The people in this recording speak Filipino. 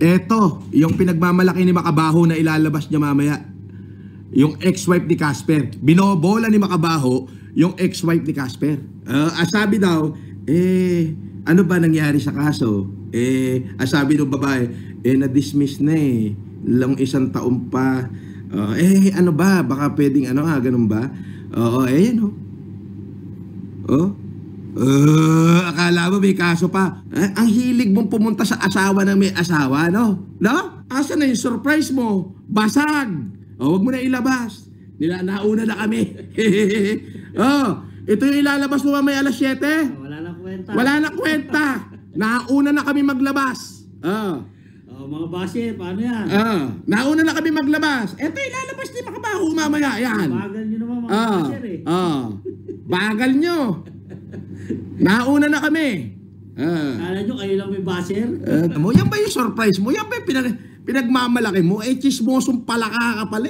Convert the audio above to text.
Eto, yung pinagmamalaki ni Makabaho na ilalabas niya mamaya. Yung ex-wife ni Casper. Binobola ni Makabaho yung ex-wife ni Casper. Sabi daw, ano ba nangyari sa kaso? Sabi ng babae, na-dismiss na lang isang taon pa. Ano ba? Baka pwedeng ganun ba? Yan akala mo may kaso pa. Ang hilig mong pumunta sa asawa ng may asawa, no? No? Asa na yung surprise mo? Basag! Huwag mo na ilabas. Nauna na kami. Ito yung ilalabas mo mamaya alas 7? Wala na kwenta. Wala na kwenta. Nauna na kami maglabas. Mga base, paano yan? Nauna na kami maglabas. Ito ilalabas ni Makabaho mamaya. Yan. Bagal nyo naman mga base Bagal nyo. Nauna na kami. Kala nyo kayo lang may baser? Yan ba yung surprise mo? Yan ba yung pinagmamalaki mo? Chismosong palaka ka pala